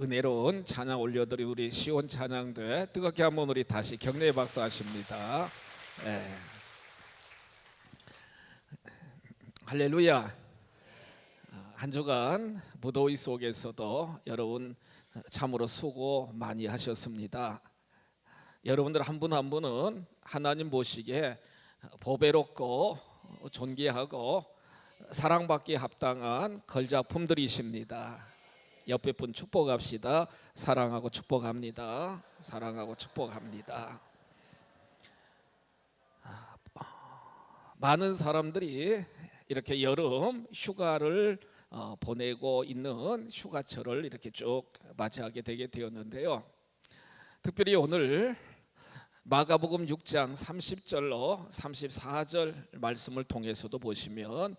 은혜로운 찬양 올려드린 우리 시온 찬양대 뜨겁게 한번 우리 다시 격려의 박수 하십니다. 네. 할렐루야. 한 주간 무더위 속에서도 여러분 참으로 수고 많이 하셨습니다. 여러분들 한 분 한 분은 하나님 보시기에 보배롭고 존귀하고 사랑받기에 합당한 걸작품들이십니다. 옆에 분 축복합시다. 사랑하고 축복합니다. 사랑하고 축복합니다. 많은 사람들이 이렇게 여름 휴가를 보내고 있는 휴가철을 이렇게 쭉 맞이하게 되게 되었는데요. 특별히 오늘 마가복음 6장 30절로 34절 말씀을 통해서도 보시면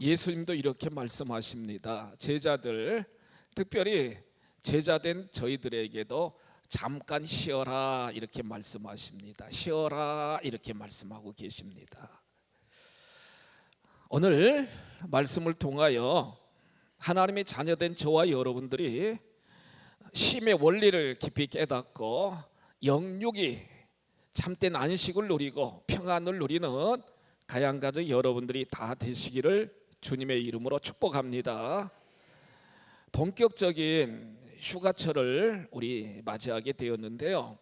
예수님도 이렇게 말씀하십니다. 제자들, 특별히 제자된 저희들에게도 잠깐 쉬어라 이렇게 말씀하십니다. 쉬어라 이렇게 말씀하고 계십니다. 오늘 말씀을 통하여 하나님의 자녀된 저와 여러분들이 쉼의 원리를 깊이 깨닫고 영육이 참된 안식을 누리고 평안을 누리는 가양가족 여러분들이 다 되시기를 주님의 이름으로 축복합니다. 본격적인 휴가철을 우리 맞이하게 되었는데요.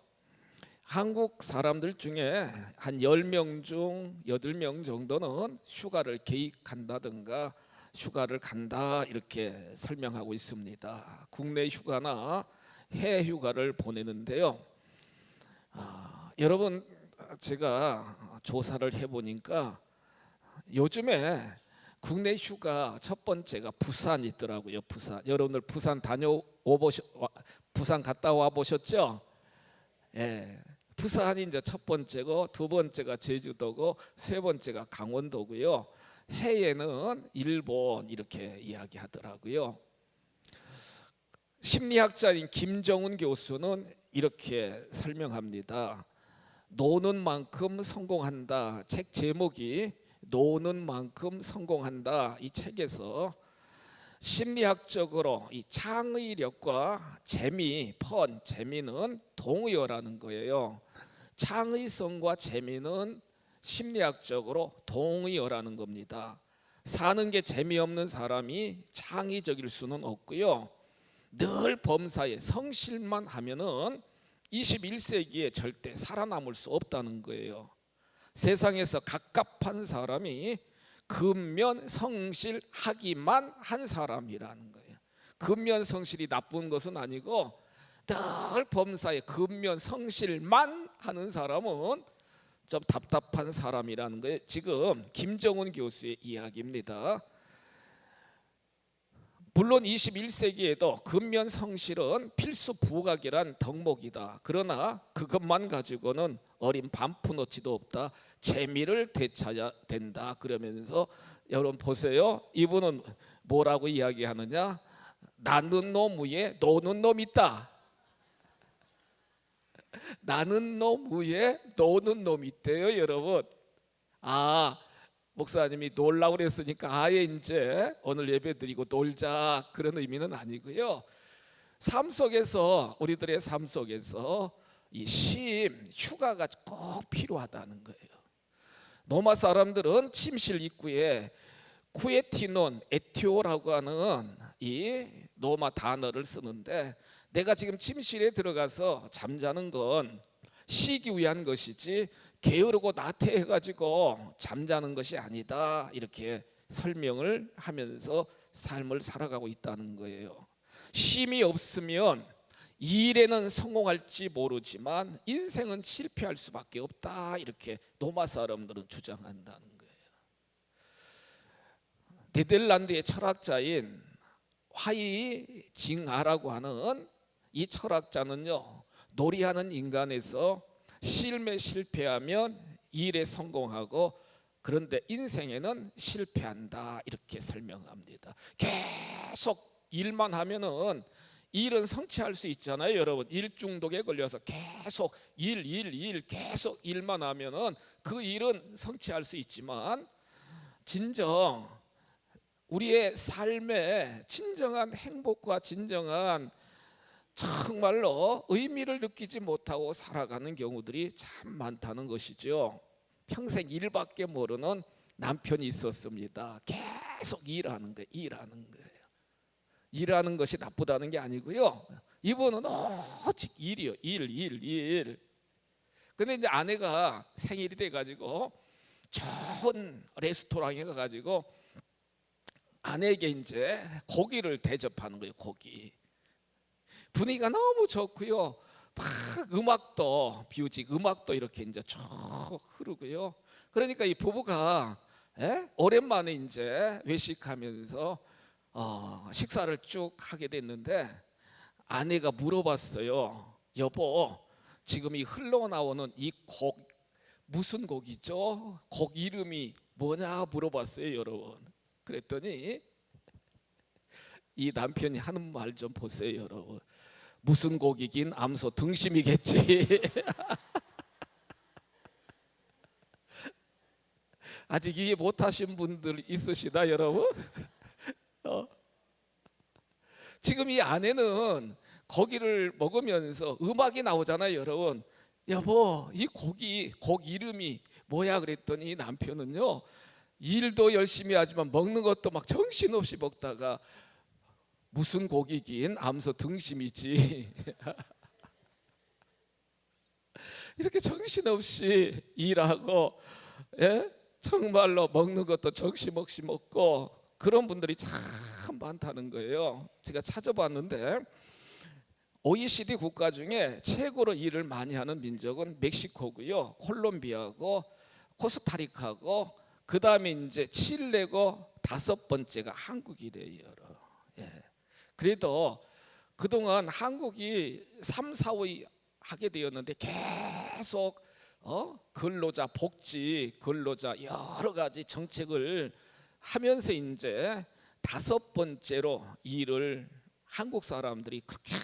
한국 사람들 중에 한 10명 중 8명 정도는 휴가를 계획한다든가 휴가를 간다 이렇게 설명하고 있습니다. 국내 휴가나 해외 휴가를 보내는데요. 여러분, 제가 조사를 해보니까 요즘에 국내 휴가 첫 번째가 부산이 있더라고요. 부산. 여러분들 부산 부산 갔다 와 보셨죠? 예. 부산이 이제 첫 번째고 두 번째가 제주도고 세 번째가 강원도고요. 해에는 일본 이렇게 이야기하더라고요. 심리학자인 김정은 교수는 이렇게 설명합니다. 노는 만큼 성공한다. 책 제목이 노는 만큼 성공한다. 이 책에서 심리학적으로 이 창의력과 재미, 재미는 동의어라는 거예요. 창의성과 재미는 심리학적으로 동의어라는 겁니다. 사는 게 재미없는 사람이 창의적일 수는 없고요. 늘 범사에 성실만 하면은 21세기에 절대 살아남을 수 없다는 거예요. 세상에서 갑갑한 사람이 근면 성실하기만 한 사람이라는 거예요. 근면 성실이 나쁜 것은 아니고 늘 범사에 근면 성실만 하는 사람은 좀 답답한 사람이라는 거예요. 지금 김정은 교수의 이야기입니다. 물론 21세기에도 근면 성실은 필수 부각이란 덕목이다. 그러나 그것만 가지고는 어린 반푼어치도 없다. 재미를 되찾아야 된다. 그러면서 여러분 보세요. 이분은 뭐라고 이야기하느냐? 나는 놈 위에 노는 놈 있다. 나는 놈 위에 노는 놈 있대요, 여러분. 목사님이 놀라고 그랬으니까 아예 이제 오늘 예배 드리고 놀자 그런 의미는 아니고요. 삶 속에서, 우리들의 삶 속에서 이 쉼, 휴가가 꼭 필요하다는 거예요. 로마 사람들은 침실 입구에 쿠에티논, 에티오라고 하는 이 로마 단어를 쓰는데, 내가 지금 침실에 들어가서 잠자는 건 쉬기 위한 것이지 게으르고 나태해가지고 잠자는 것이 아니다. 이렇게 설명을 하면서 삶을 살아가고 있다는 거예요. 쉼이 없으면 일에는 성공할지 모르지만 인생은 실패할 수밖에 없다. 이렇게 로마 사람들은 주장한다는 거예요. 네덜란드의 철학자인 화이 징아라고 하는 이 철학자는요, 놀이하는 인간에서 실험에 실패하면 일에 성공하고 그런데 인생에는 실패한다 이렇게 설명합니다. 계속 일만 하면은 일은 성취할 수 있잖아요. 여러분, 일 중독에 걸려서 계속 계속 일만 하면은 그 일은 성취할 수 있지만 진정 우리의 삶에 진정한 행복과 진정한 정말로 의미를 느끼지 못하고 살아가는 경우들이 참 많다는 것이죠. 평생 일밖에 모르는 남편이 있었습니다. 계속 일하는 거예요. 일하는 것이 나쁘다는 게 아니고요. 이분은 오직 일이요. 일. 근데 이제 아내가 생일이 돼가지고 좋은 레스토랑에 가가지고 아내에게 이제 고기를 대접하는 거예요. 고기. 분위기가 너무 좋고요. 막 음악도 뮤직 음악도 이렇게 이제 쭉 흐르고요. 그러니까 이 부부가 오랜만에 이제 외식하면서 식사를 쭉 하게 됐는데 아내가 물어봤어요. 여보, 지금 이 흘러나오는 이 곡 무슨 곡이죠? 곡 이름이 뭐냐 물어봤어요, 여러분. 그랬더니 이 남편이 하는 말 좀 보세요, 여러분. 무슨 곡이긴 암소 등심이겠지. 아직 이해 못하신 분들 있으시다, 여러분? 지금 이 아내는 고기를 먹으면서 음악이 나오잖아요, 여러분. 여보, 이 곡 이름이 뭐야? 그랬더니 남편은요, 일도 열심히 하지만 먹는 것도 막 정신없이 먹다가 무슨 곡이긴 암소 등심이지. 이렇게 정신없이 일하고 정말로 먹는 것도 정신없이 먹고 그런 분들이 참 많다는 거예요. 제가 찾아봤는데 OECD 국가 중에 최고로 일을 많이 하는 민족은 멕시코고요, 콜롬비아고 코스타리카고 그 다음에 이제 칠레고 다섯 번째가 한국이래요. 그래도 그동안 한국이 3, 4위 하게 되었는데 계속 근로자 복지, 근로자 여러 가지 정책을 하면서 이제 다섯 번째로 일을 한국 사람들이 그렇게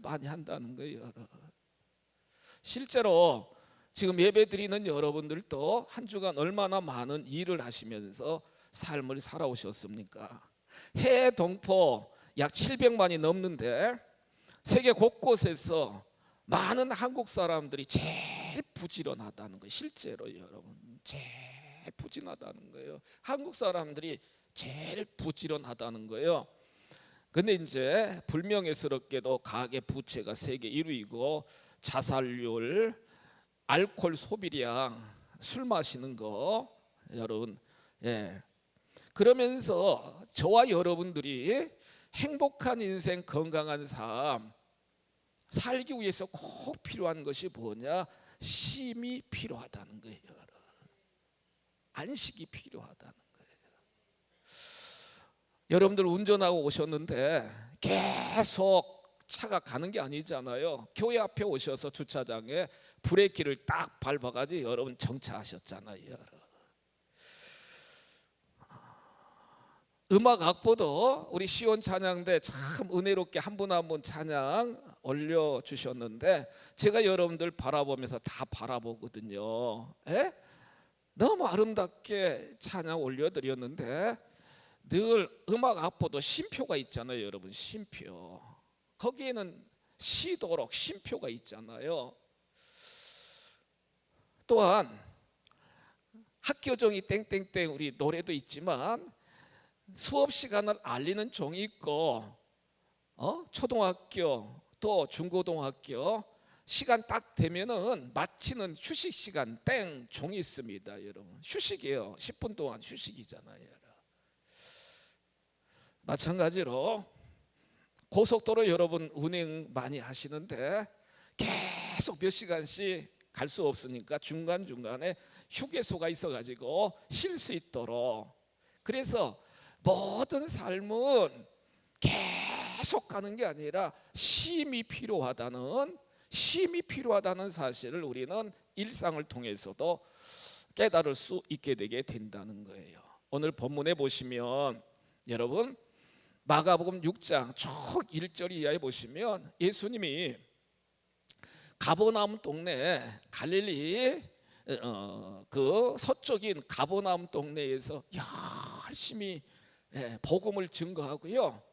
많이 한다는 거예요. 실제로 지금 예배드리는 여러분들도 한 주간 얼마나 많은 일을 하시면서 삶을 살아오셨습니까? 해외 동포 약 700만이 넘는데 세계 곳곳에서 많은 한국 사람들이 제일 부지런하다는 거예요. 실제로 여러분, 제일 부지런하다는 거예요. 한국 사람들이 제일 부지런하다는 거예요. 근데 이제 불명예스럽게도 가계 부채가 세계 1위이고 자살률, 알코올 소비량, 술 마시는 거 여러분, 그러면서 저와 여러분들이 행복한 인생, 건강한 삶 살기 위해서 꼭 필요한 것이 뭐냐? 쉼이 필요하다는 거예요. 안식이 필요하다는 거예요. 여러분들 운전하고 오셨는데 계속 차가 가는 게 아니잖아요. 교회 앞에 오셔서 주차장에 브레이크를 딱 밟아가지고 여러분 정차하셨잖아요. 음악 악보도 우리 시온 찬양대 참 은혜롭게 한 분 한 분 찬양 올려주셨는데 제가 여러분들 바라보면서 다 바라보거든요. 너무 아름답게 찬양 올려드렸는데 늘 음악 악보도 쉼표가 있잖아요, 여러분. 쉼표. 거기에는 쉬도록 쉼표가 있잖아요. 또한 학교종이 땡땡땡 우리 노래도 있지만 수업 시간을 알리는 종이 있고 초등학교 또 중고등학교 시간 딱 되면은 마치는 휴식 시간 땡 종이 있습니다, 여러분. 휴식이에요. 10분 동안 휴식이잖아요. 마찬가지로 고속도로 여러분 운행 많이 하시는데 계속 몇 시간씩 갈 수 없으니까 중간중간에 휴게소가 있어가지고 쉴 수 있도록, 그래서 모든 삶은 계속 가는 게 아니라 쉼이 필요하다는 사실을 우리는 일상을 통해서도 깨달을 수 있게 되게 된다는 거예요. 오늘 본문에 보시면 여러분 마가복음 6장 쭉 1절 이하에 보시면 예수님이 가버나움 동네 갈릴리 그 서쪽인 가버나움 동네에서 열심히 복음을 증거하고요,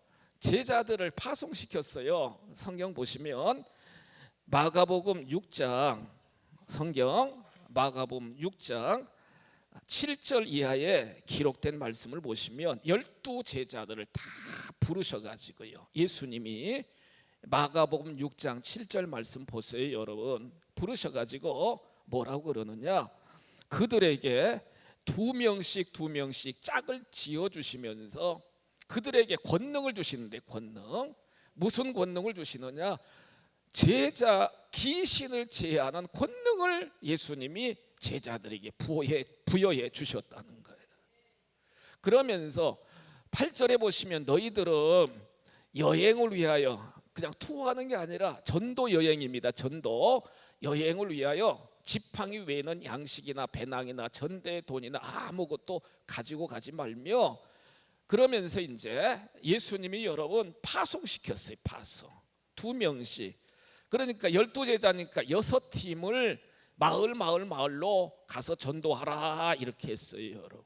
제자들을 파송시켰어요. 성경 보시면 마가복음 6장, 성경 마가복음 6장 7절 이하에 기록된 말씀을 보시면 12제자들을 다 부르셔가지고요, 예수님이 마가복음 6장 7절 말씀 보세요. 여러분, 부르셔가지고 뭐라고 그러느냐, 그들에게 두 명씩 짝을 지어주시면서 그들에게 권능을 주시는데, 권능, 무슨 권능을 주시느냐, 제자 귀신을 제하는 권능을 예수님이 제자들에게 부여해 주셨다는 거예요. 그러면서 8절에 보시면 너희들은 여행을 위하여, 그냥 투어하는 게 아니라 전도 여행입니다. 전도 여행을 위하여 지팡이 외에는 양식이나 배낭이나 전대 돈이나 아무것도 가지고 가지 말며, 그러면서 이제 예수님이 여러분 파송시켰어요. 파송. 두 명씩. 그러니까 12제자니까 6팀을 마을로 가서 전도하라 이렇게 했어요. 여러분,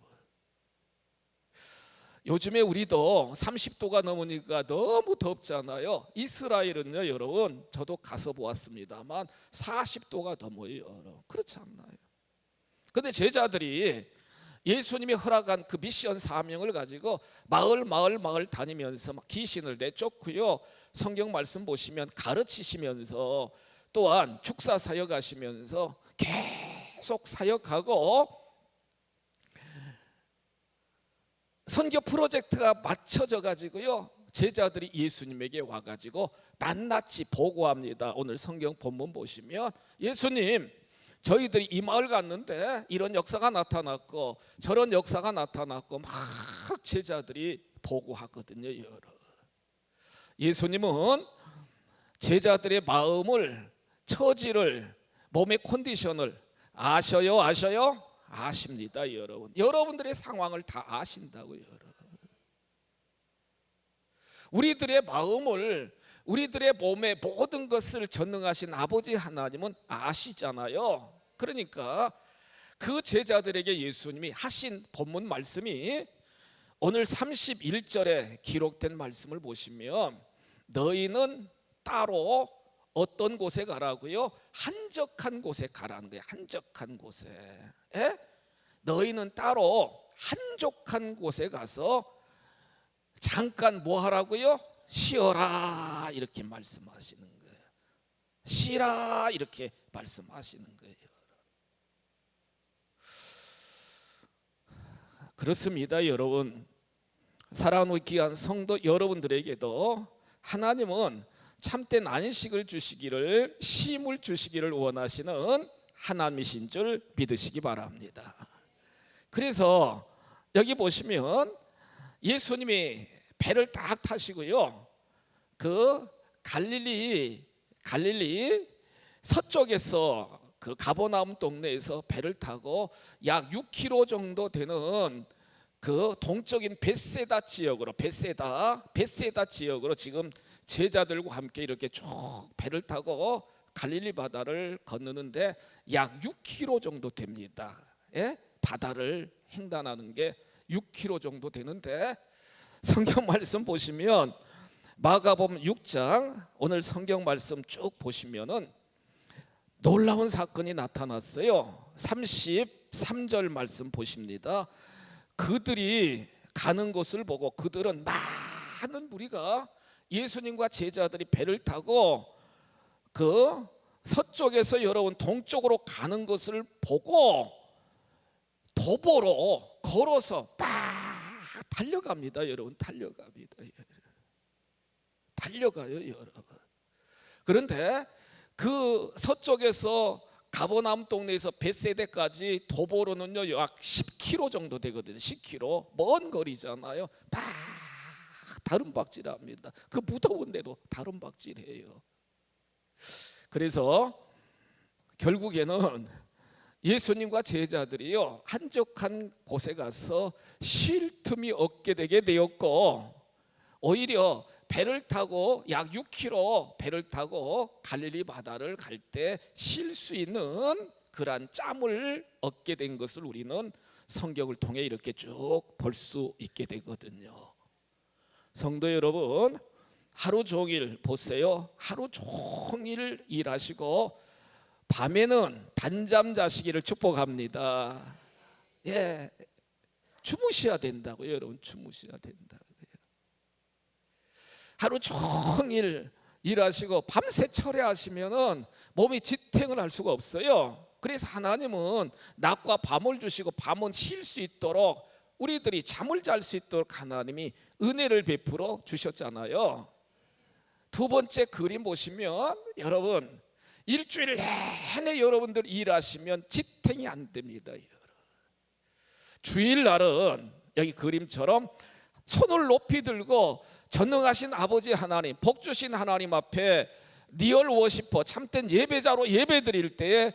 요즘에 우리도 30도가 넘으니까 너무 덥잖아요. 이스라엘은요 여러분, 저도 가서 보았습니다만 40도가 넘어요. 여러분, 그렇지 않나요? 근데 제자들이 예수님이 허락한 그 미션 사명을 가지고 마을 다니면서 막 귀신을 내쫓고요, 성경 말씀 보시면 가르치시면서 또한 축사 사역하시면서 계속 사역하고, 선교 프로젝트가 맞춰져 가지고요, 제자들이 예수님에게 와가지고 낱낱이 보고합니다. 오늘 성경 본문 보시면 예수님, 저희들이 이 마을 갔는데 이런 역사가 나타났고 저런 역사가 나타났고 막 제자들이 보고하거든요. 여러분, 예수님은 제자들의 마음을, 처지를, 몸의 컨디션을 아셔요? 아십니다. 여러분, 여러분들의 상황을 다 아신다고요. 여러분, 우리들의 마음을, 우리들의 몸의 모든 것을 전능하신 아버지 하나님은 아시잖아요. 그러니까 그 제자들에게 예수님이 하신 본문 말씀이 오늘 31절에 기록된 말씀을 보시면, 너희는 따로 어떤 곳에 가라고요? 한적한 곳에 가라는 거예요. 한적한 곳에. 너희는 따로 한적한 곳에 가서 잠깐 뭐 하라고요? 쉬어라 이렇게 말씀하시는 거예요. 쉬라 이렇게 말씀하시는 거예요. 그렇습니다. 여러분, 사랑하는 귀한 성도 여러분들에게도 하나님은 참된 안식을 주시기를, 쉼을 주시기를 원하시는 하나님이신 줄 믿으시기 바랍니다. 그래서 여기 보시면 예수님이 배를 딱 타시고요, 그 갈릴리 서쪽에서 그 가버나움 동네에서 배를 타고 약 6km 정도 되는 그 동쪽인 벳세다 지역으로 지금 제자들과 함께 이렇게 쭉 배를 타고 갈릴리 바다를 건너는데 약 6km 정도 됩니다. 바다를 횡단하는 게 6km 정도 되는데, 성경 말씀 보시면 마가복음 6장 오늘 성경 말씀 쭉 보시면은 놀라운 사건이 나타났어요. 33절 말씀 보십니다. 그들이 가는 것을 보고, 그들은 많은 무리가 예수님과 제자들이 배를 타고 그 서쪽에서 여러분 동쪽으로 가는 것을 보고 도보로 걸어서 막 달려갑니다. 여러분, 달려가요. 여러분, 그런데 그 서쪽에서 가버나움 동네에서 벳세다까지 도보로는요 약 10km 정도 되거든요. 10km, 먼 거리잖아요. 막 다름박질합니다. 그 무더운데도 다름박질해요. 그래서 결국에는 예수님과 제자들이요 한적한 곳에 가서 쉴 틈이 없게 되게 되었고, 오히려 배를 타고 약 6km 배를 타고 갈릴리 바다를 갈 때 쉴 수 있는 그러한 짬을 얻게 된 것을 우리는 성경을 통해 이렇게 쭉 볼 수 있게 되거든요. 성도 여러분, 하루 종일 보세요. 하루 종일 일하시고 밤에는 단잠 자시기를 축복합니다. 예, 주무셔야 된다고요, 여러분. 주무셔야 된다고요. 하루 종일 일하시고 밤새 철회하시면은 몸이 지탱을 할 수가 없어요. 그래서 하나님은 낮과 밤을 주시고 밤은 쉴 수 있도록, 우리들이 잠을 잘 수 있도록 하나님이 은혜를 베풀어 주셨잖아요. 두 번째 그림 보시면 여러분, 일주일 내내 여러분들 일하시면 지탱이 안 됩니다. 주일날은 여기 그림처럼 손을 높이 들고 전능하신 아버지 하나님, 복 주신 하나님 앞에 리얼 워시퍼, 참된 예배자로 예배 드릴 때에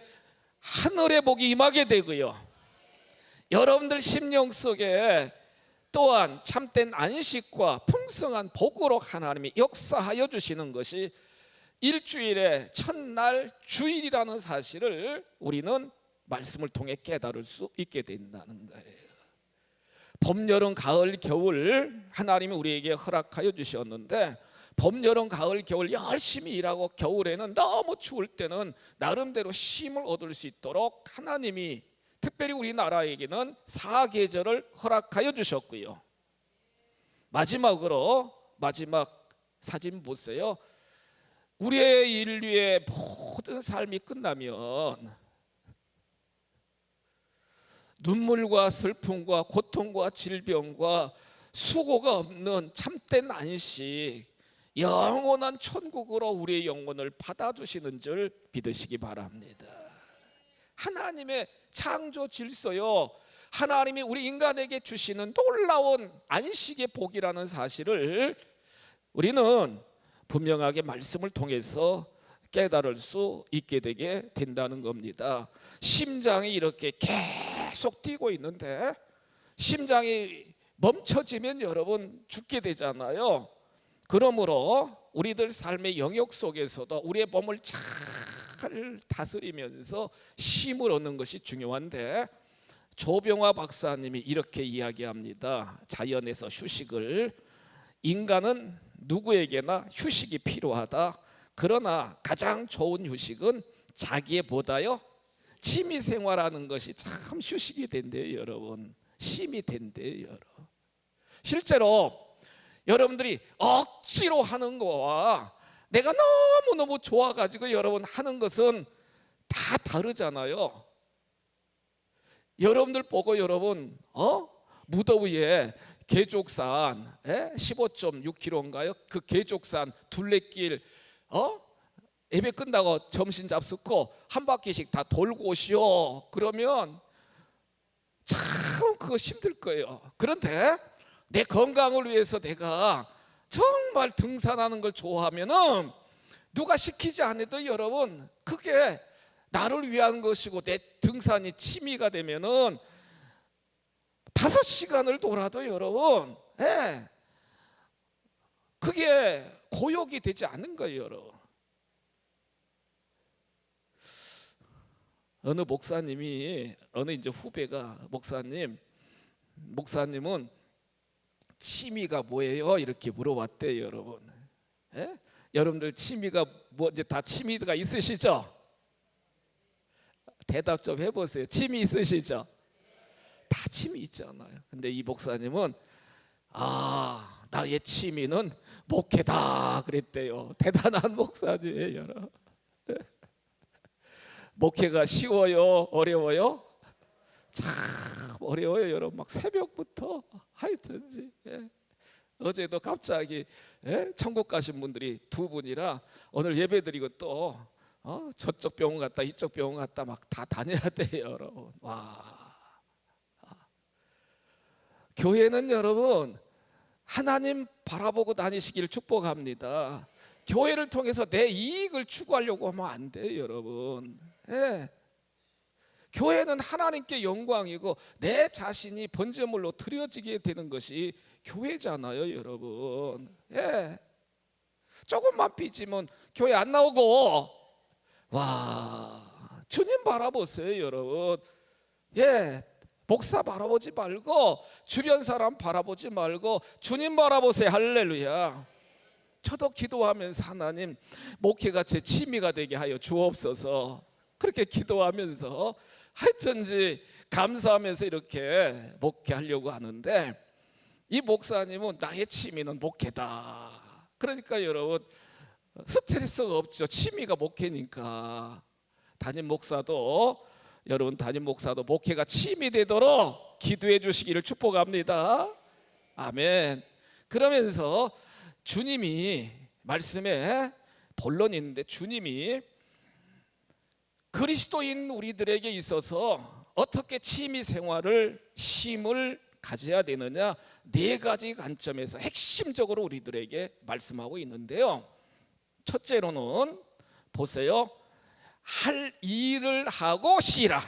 하늘의 복이 임하게 되고요, 여러분들 심령 속에 또한 참된 안식과 풍성한 복으로 하나님이 역사하여 주시는 것이 일주일의 첫날 주일이라는 사실을 우리는 말씀을 통해 깨달을 수 있게 된다는 거예요. 봄, 여름, 가을, 겨울 하나님이 우리에게 허락하여 주셨는데, 봄, 여름, 가을, 겨울 열심히 일하고 겨울에는 너무 추울 때는 나름대로 쉼을 얻을 수 있도록 하나님이 특별히 우리나라에게는 사계절을 허락하여 주셨고요. 마지막으로 마지막 사진 보세요. 우리의 인류의 모든 삶이 끝나면 눈물과 슬픔과 고통과 질병과 수고가 없는 참된 안식, 영원한 천국으로 우리의 영혼을 받아주시는 줄 믿으시기 바랍니다. 하나님의 창조 질서요, 하나님이 우리 인간에게 주시는 놀라운 안식의 복이라는 사실을 우리는 분명하게 말씀을 통해서 깨달을 수 있게 되게 된다는 겁니다. 심장이 이렇게 계속 뛰고 있는데 심장이 멈춰지면 여러분 죽게 되잖아요. 그러므로 우리들 삶의 영역 속에서도 우리의 몸을 잘 다스리면서 쉼을 얻는 것이 중요한데, 조병화 박사님이 이렇게 이야기합니다. 자연에서 휴식을, 인간은 누구에게나 휴식이 필요하다. 그러나 가장 좋은 휴식은 자기의 보다요 취미생활하는 것이 참 휴식이 된대요, 여러분. 쉼이 된대요, 여러분. 실제로 여러분들이 억지로 하는 거와 내가 너무너무 좋아가지고 여러분 하는 것은 다 다르잖아요. 여러분들 보고 여러분 무더위에 계족산 15.6km인가요? 그 계족산 둘레길 예배 끝나고 점심 잡수고 한 바퀴씩 다 돌고 오시오. 그러면 참 그거 힘들 거예요. 그런데 내 건강을 위해서 내가 정말 등산하는 걸 좋아하면은 누가 시키지 않아도 여러분 그게 나를 위한 것이고 내 등산이 취미가 되면은 5시간을 돌아도 여러분 그게 고역이 되지 않는 거예요, 여러분. 어느 목사님이, 어느 이제 후배가 목사님은 취미가 뭐예요? 이렇게 물어봤대요, 여러분. 여러분들 취미가 뭐, 이제 다 취미가 있으시죠? 대답 좀 해보세요. 취미 있으시죠? 다 취미 있잖아요. 근데 이 목사님은 나의 취미는 목회다 그랬대요. 대단한 목사님이에요, 여러분. 목회가 쉬워요? 어려워요? 참 어려워요, 여러분. 막 새벽부터 하여튼지. 어제도 갑자기 천국 가신 분들이 2분이라 오늘 예배드리고 또 저쪽 병원 갔다 이쪽 병원 갔다 막 다 다녀야 돼요, 여러분. 교회는 여러분 하나님 바라보고 다니시기를 축복합니다. 교회를 통해서 내 이익을 추구하려고 하면 안 돼요, 여러분. 교회는 하나님께 영광이고 내 자신이 번제물로 드려지게 되는 것이 교회잖아요, 여러분. 조금만 삐지면 교회 안 나오고. 주님 바라보세요, 여러분. 목사 바라보지 말고 주변 사람 바라보지 말고 주님 바라보세요. 할렐루야. 저도 기도하면서 하나님 목회가 제 취미가 되게 하여 주옵소서 그렇게 기도하면서 하여튼지 감사하면서 이렇게 목회하려고 하는데 이 목사님은 나의 취미는 목회다. 그러니까 여러분 스트레스가 없죠. 취미가 목회니까. 담임 목사도 목회가 취미 되도록 기도해 주시기를 축복합니다. 아멘. 그러면서 주님이 말씀에 본론이 있는데 주님이 그리스도인 우리들에게 있어서 어떻게 취미 생활을 쉼을 가져야 되느냐 네 가지 관점에서 핵심적으로 우리들에게 말씀하고 있는데요. 첫째로는 보세요. 할 일을 하고 쉬라.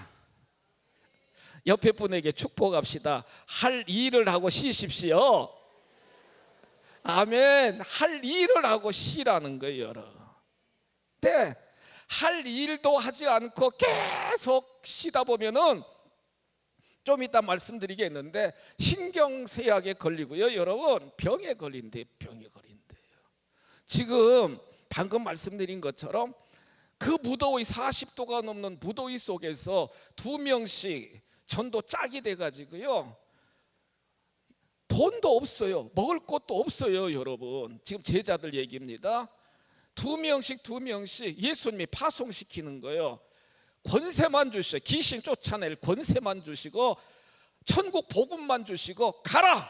옆에 분에게 축복합시다. 할 일을 하고 쉬십시오. 아멘. 할 일을 하고 쉬라는 거예요, 여러분. 네, 할 일도 하지 않고 계속 쉬다 보면은 좀 이따 말씀드리겠는데 신경쇠약에 걸리고요, 여러분 병에 걸린대요. 지금 방금 말씀드린 것처럼 그 무더위 40도가 넘는 무더위 속에서 2명씩 전도 짝이 돼가지고요 돈도 없어요. 먹을 것도 없어요. 여러분 지금 제자들 얘기입니다. 2명씩 예수님이 파송시키는 거예요. 권세만 주시고 귀신 쫓아낼 권세만 주시고 천국 복음만 주시고 가라.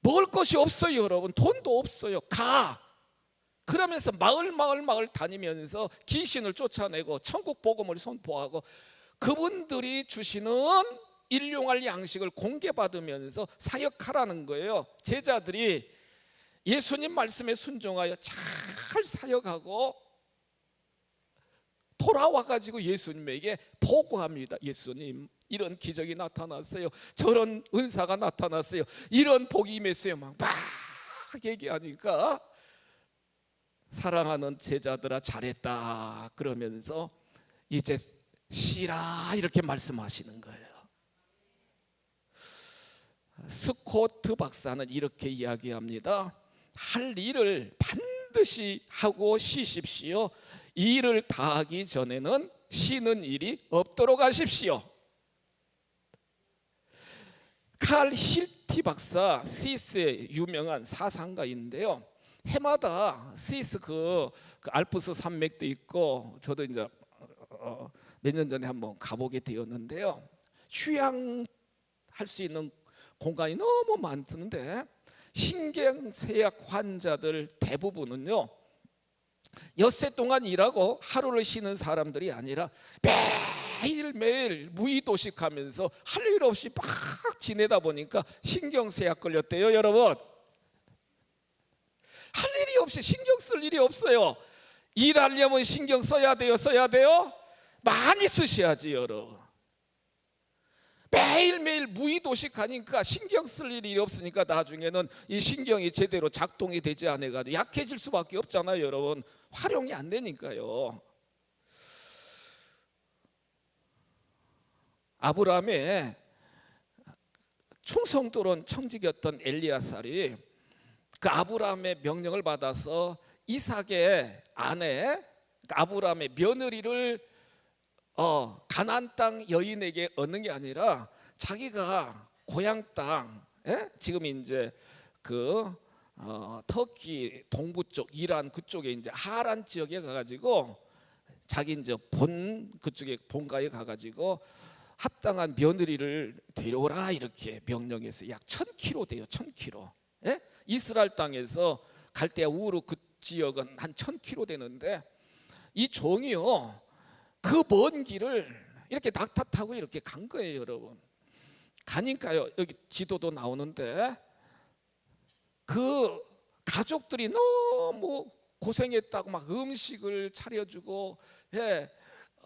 먹을 것이 없어요. 여러분 돈도 없어요. 가. 그러면서 마을 다니면서 귀신을 쫓아내고 천국 복음을 선포하고 그분들이 주시는 일용할 양식을 공개받으면서 사역하라는 거예요. 제자들이 예수님 말씀에 순종하여 잘 사역하고 돌아와가지고 예수님에게 보고합니다. 예수님 이런 기적이 나타났어요. 저런 은사가 나타났어요. 이런 복이 임했어요. 막 얘기하니까 사랑하는 제자들아 잘했다 그러면서 이제 쉬라 이렇게 말씀하시는 거예요. 스코트 박사는 이렇게 이야기합니다. 할 일을 반드시 하고 쉬십시오. 일을 다하기 전에는 쉬는 일이 없도록 하십시오. 칼 힐티 박사 스위스의 유명한 사상가인데요. 해마다 스위스 그 알프스 산맥도 있고 저도 이제 몇 년 전에 한번 가보게 되었는데요. 휴양할 수 있는 공간이 너무 많던데 신경쇠약 환자들 대부분은요 엿새 동안 일하고 하루를 쉬는 사람들이 아니라 매일매일 무의도식하면서 할 일 없이 막 지내다 보니까 신경쇠약 걸렸대요. 여러분 할 일이 없이 신경 쓸 일이 없어요. 일하려면 신경 써야 돼요? 많이 쓰셔야지 여러분. 매일매일 무의도식하니까 신경 쓸 일이 없으니까 나중에는 이 신경이 제대로 작동이 되지 않아가지고 약해질 수밖에 없잖아요. 여러분 활용이 안 되니까요. 아브라함의 충성스러운 청직이었던 엘리야살이 그 아브라함의 명령을 받아서 이삭의 아내 아브라함의 며느리를 가나안 땅 여인에게 얻는 게 아니라 자기가 고향 땅 지금 이제 그 터키 동부 쪽 이란 그쪽에 이제 하란 지역에 가가지고 자기 이제 그쪽에 본가에 가가지고 합당한 며느리를 데려오라 이렇게 명령해서 약 1000km 돼요. 1000km. 이스라엘 땅에서 갈대아 우르 그 지역은 한 1000km 되는데 이 종이요 그 먼 길을 이렇게 낙타 타고 이렇게 간 거예요. 여러분 가니까요 여기 지도도 나오는데 그 가족들이 너무 고생했다고 막 음식을 차려주고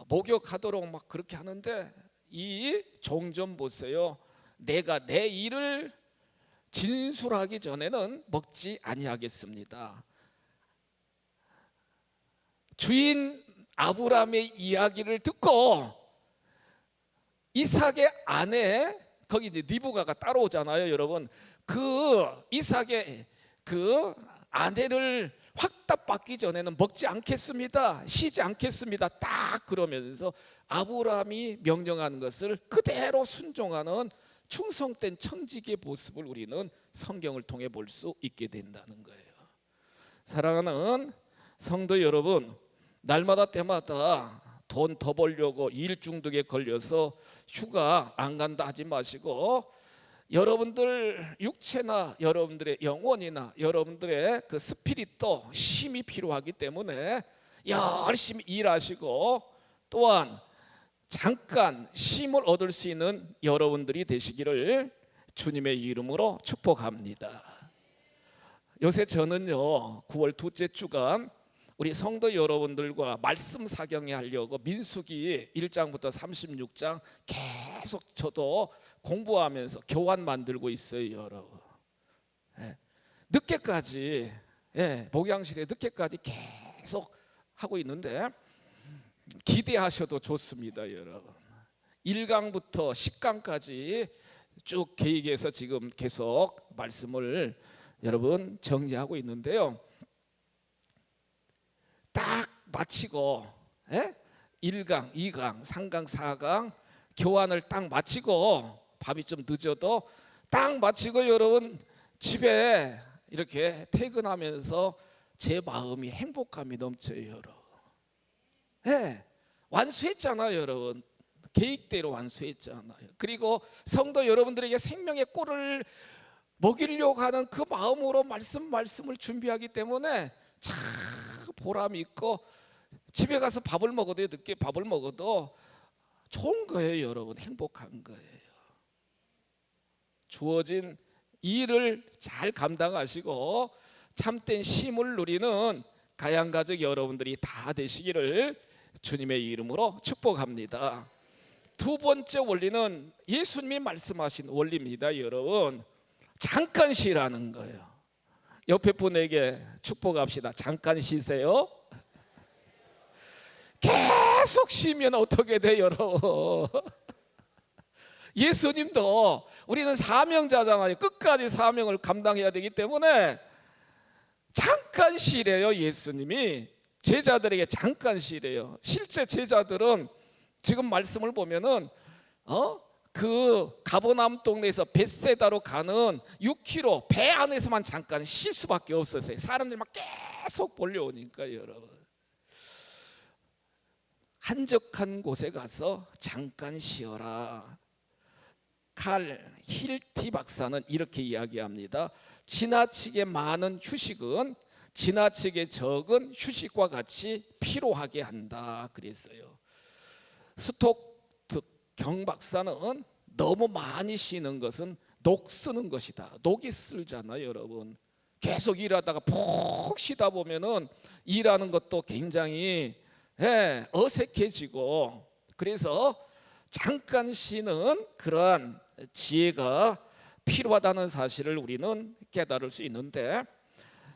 목욕하도록 막 그렇게 하는데 이 종 좀 보세요. 내가 내 일을 진술하기 전에는 먹지 아니하겠습니다. 주인 아브라함의 이야기를 듣고 이삭의 아내 거기 이제 리브가가 따라오잖아요. 여러분 그 이삭의 그 아내를 확답받기 전에는 먹지 않겠습니다, 쉬지 않겠습니다, 딱 그러면서 아브라함이 명령하는 것을 그대로 순종하는 충성된 청지기의 모습을 우리는 성경을 통해 볼 수 있게 된다는 거예요. 사랑하는 성도 여러분, 날마다 때마다 돈 더 벌려고 일 중독에 걸려서 휴가 안 간다 하지 마시고, 여러분들 육체나 여러분들의 영혼이나 여러분들의 그 스피릿도 쉼이 필요하기 때문에 열심히 일하시고, 또한 잠깐 쉼을 얻을 수 있는 여러분들이 되시기를 주님의 이름으로 축복합니다. 요새 저는요 9월 둘째 주간 우리 성도 여러분들과 말씀 사경에 하려고 민수기 1장부터 36장 계속 저도 공부하면서 교환 만들고 있어요, 여러분. 늦게까지, 목양실에 늦게까지 계속 하고 있는데 기대하셔도 좋습니다, 여러분. 1강부터 10강까지 쭉 계획해서 지금 계속 말씀을 여러분 정리하고 있는데요, 딱 마치고 1강, 2강, 3강, 4강 교환을 딱 마치고, 밤이 좀 늦어도 딱 마치고 여러분 집에 이렇게 퇴근하면서 제 마음이 행복감이 넘쳐요, 여러분. 완수했잖아요, 여러분. 계획대로 완수했잖아요. 그리고 성도 여러분들에게 생명의 꼴을 먹이려고 하는 그 마음으로 말씀을 준비하기 때문에 참 보람이 있고, 집에 가서 밥을 먹어도 늦게 밥을 먹어도 좋은 거예요, 여러분. 행복한 거예요. 주어진 일을 잘 감당하시고 참된 쉼을 누리는 가양가족 여러분들이 다 되시기를 주님의 이름으로 축복합니다. 두 번째 원리는 예수님이 말씀하신 원리입니다, 여러분. 잠깐 쉬라는 거예요. 옆에 분에게 축복합시다. 잠깐 쉬세요. 계속 쉬면 어떻게 돼요, 여러분? 예수님도 우리는 사명자잖아요. 끝까지 사명을 감당해야 되기 때문에 잠깐 쉬래요, 예수님이. 제자들에게 잠깐 쉬래요. 실제 제자들은 지금 말씀을 보면은 그 가버나움 동네에서 벳세다로 가는 6km 배 안에서만 잠깐 쉴 수밖에 없었어요. 사람들이 막 계속 몰려오니까, 여러분. 한적한 곳에 가서 잠깐 쉬어라. 칼 힐티 박사는 이렇게 이야기합니다. 지나치게 많은 휴식은 지나치게 적은 휴식과 같이 피로하게 한다 그랬어요. 스톡 경 박사는 너무 많이 쉬는 것은 녹 쓰는 것이다. 녹이 쓸잖아요, 여러분. 계속 일하다가 푹 쉬다 보면은 일하는 것도 굉장히 어색해지고, 그래서 잠깐 쉬는 그러한 지혜가 필요하다는 사실을 우리는 깨달을 수 있는데,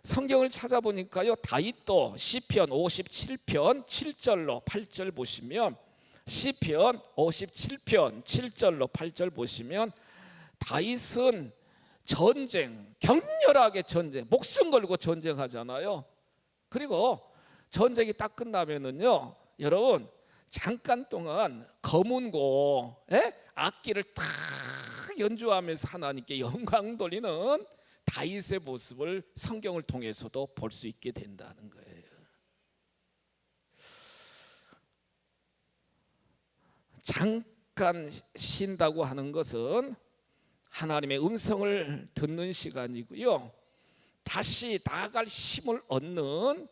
성경을 찾아보니까요, 다윗도 시편 57편 7절로 8절 보시면, 시편 57편 7절로 8절 보시면 다윗은 전쟁, 격렬하게 전쟁, 목숨 걸고 전쟁하잖아요. 그리고 전쟁이 딱 끝나면은요, 여러분 잠깐 동안 검은고 악기를 탁 연주하면서 하나님께 영광 돌리는 다윗의 모습을 성경을 통해서도 볼 수 있게 된다는 거예요. 잠깐 쉰다고 하는 것은 하나님의 음성을 듣는 시간이고요, 다시 나아갈 힘을 얻는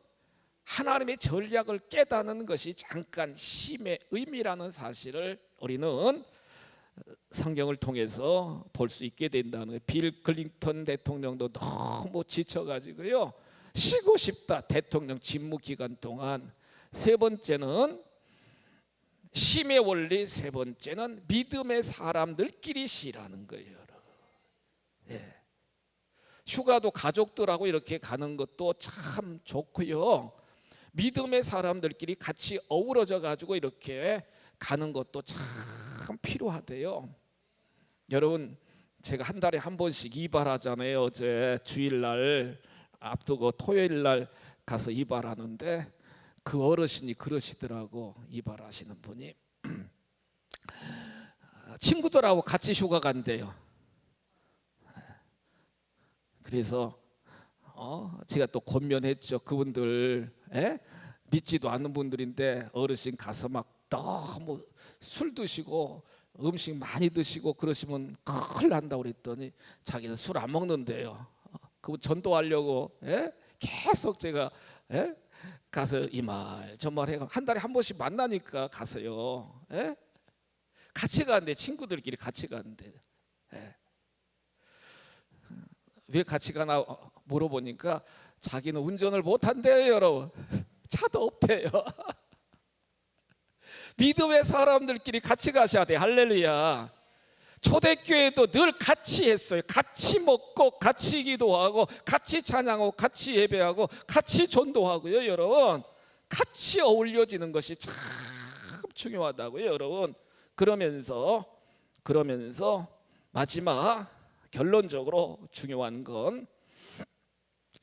하나님의 전략을 깨닫는 것이 잠깐 쉼의 의미라는 사실을 우리는 성경을 통해서 볼 수 있게 된다는 거예요. 빌 클린턴 대통령도 너무 지쳐가지고요, 쉬고 싶다. 대통령 직무 기간 동안. 세 번째는 쉼의 원리, 세 번째는 믿음의 사람들끼리 쉬라는 거예요. 휴가도 가족들하고 이렇게 가는 것도 참 좋고요, 믿음의 사람들끼리 같이 어우러져 가지고 이렇게 가는 것도 참 필요하대요. 여러분, 제가 한 달에 한 번씩 이발하잖아요. 어제 주일날 앞두고 토요일날 가서 이발하는데 그 어르신이 그러시더라고. 이발하시는 분이 친구들하고 같이 휴가 간대요. 그래서 제가 또 권면했죠. 그분들 믿지도 않는 분들인데 어르신 가서 막 너무 술 드시고 음식 많이 드시고 그러시면 큰일 난다고 그랬더니 자기는 술 안 먹는데요. 그분 전도하려고 계속 제가 가서 이 말 저 말 해가 한 달에 한 번씩 만나니까 가세요. 같이 가는데 친구들끼리 같이 가는데 왜 같이 가나 물어보니까 자기는 운전을 못한대요. 여러분 차도 없대요. 믿음의 사람들끼리 같이 가셔야 돼. 할렐루야. 초대교회도 늘 같이 했어요. 같이 먹고 같이 기도하고 같이 찬양하고 같이 예배하고 같이 전도하고요. 여러분 같이 어울려지는 것이 참 중요하다고요. 여러분 그러면서 마지막 결론적으로 중요한 건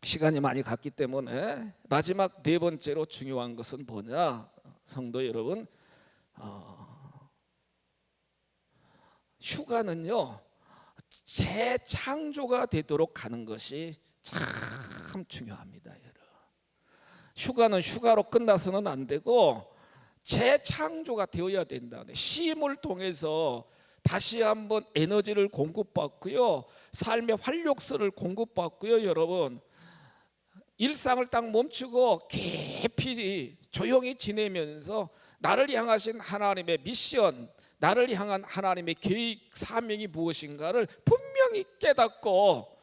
시간이 많이 갔기 때문에 마지막 네 번째로 중요한 것은 뭐냐? 성도 여러분, 휴가는요 재창조가 되도록 가는 것이 참 중요합니다. 여러분. 휴가는 휴가로 끝나서는 안 되고 재창조가 되어야 된다. 쉼을 통해서 다시 한번 에너지를 공급받고요, 삶의 활력소를 공급받고요. 여러분 일상을 딱 멈추고 깊이 조용히 지내면서 나를 향하신 하나님의 미션, 나를 향한 하나님의 계획, 사명이 무엇인가를 분명히 깨닫고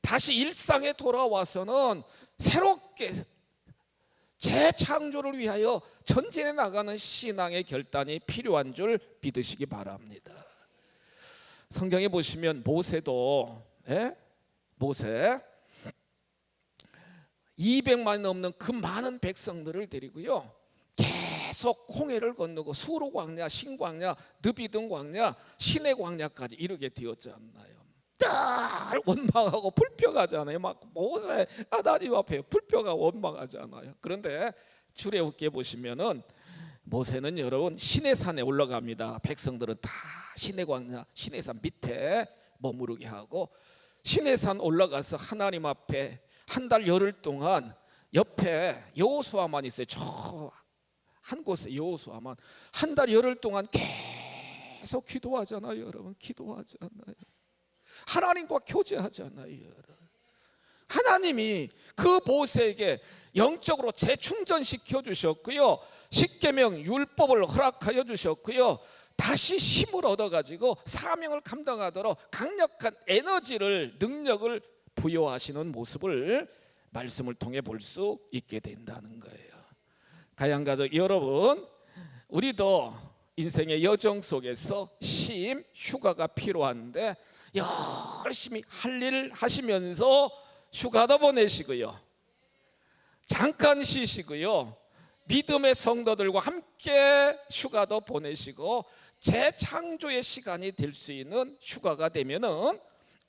다시 일상에 돌아와서는 새롭게 재창조를 위하여 전진해 나가는 신앙의 결단이 필요한 줄 믿으시기 바랍니다. 성경에 보시면 모세도 모세 200만이 넘는 그 많은 백성들을 데리고요 계속 홍해를 건너고 수로 광야, 신광야, 느비등 광야, 시내 광야까지 이르게 되었지 않나요? 늘 원망하고 불평하잖아요. 막 모세 하나님 앞에 불평하고 원망하잖아요. 그런데 출애굽기에 보시면은 모세는 여러분 시내산에 올라갑니다. 백성들은 다 시내 광야, 시내산 밑에 머무르게 하고 시내산 올라가서 하나님 앞에 한 달 열흘 동안 옆에 여호수아만 있어요. 저 한 곳에 여호수아만 한 달 열흘 동안 계속 기도하잖아요. 여러분 기도하잖아요. 하나님과 교제하잖아요. 여러분. 하나님이 그 모세에게 영적으로 재충전시켜 주셨고요, 십계명 율법을 허락하여 주셨고요, 다시 힘을 얻어가지고 사명을 감당하도록 강력한 에너지를, 능력을 부여하시는 모습을 말씀을 통해 볼 수 있게 된다는 거예요. 가양가족 여러분, 우리도 인생의 여정 속에서 쉼, 휴가가 필요한데 열심히 할 일 하시면서 휴가도 보내시고요, 잠깐 쉬시고요, 믿음의 성도들과 함께 휴가도 보내시고 재창조의 시간이 될 수 있는 휴가가 되면은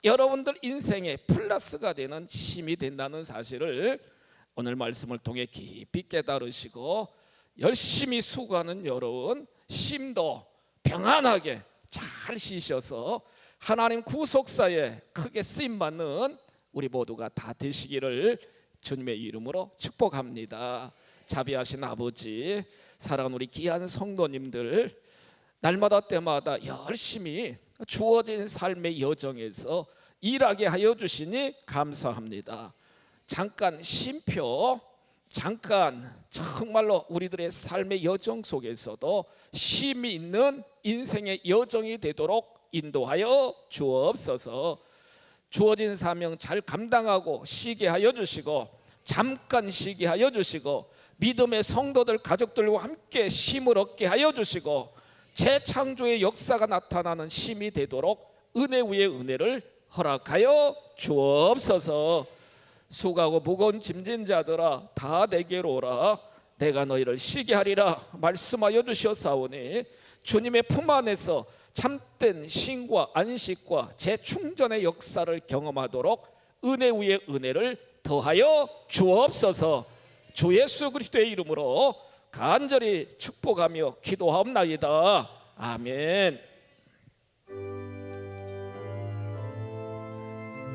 여러분들 인생에 플러스가 되는 힘이 된다는 사실을 오늘 말씀을 통해 깊이 깨달으시고 열심히 수고하는 여러분, 쉼도 평안하게 잘 쉬셔서 하나님 구속사에 크게 쓰임받는 우리 모두가 다 되시기를 주님의 이름으로 축복합니다. 자비하신 아버지, 사랑하는 우리 귀한 성도님들, 날마다 때마다 열심히 주어진 삶의 여정에서 일하게 하여 주시니 감사합니다. 잠깐 쉼표, 잠깐 정말로 우리들의 삶의 여정 속에서도 쉼이 있는 인생의 여정이 되도록 인도하여 주옵소서. 주어진 사명 잘 감당하고 쉬게 하여 주시고, 잠깐 쉬게 하여 주시고, 믿음의 성도들 가족들과 함께 쉼을 얻게 하여 주시고, 재창조의 역사가 나타나는 쉼이 되도록 은혜 위에 은혜를 허락하여 주옵소서. 수고하고 무거운 짐진 자들아 다 내게로 오라, 내가 너희를 쉬게 하리라 말씀하여 주셨사오니 주님의 품 안에서 참된 쉼과 안식과 재충전의 역사를 경험하도록 은혜 위에 은혜를 더하여 주옵소서. 주 예수 그리스도의 이름으로 간절히 축복하며 기도하옵나이다. 아멘.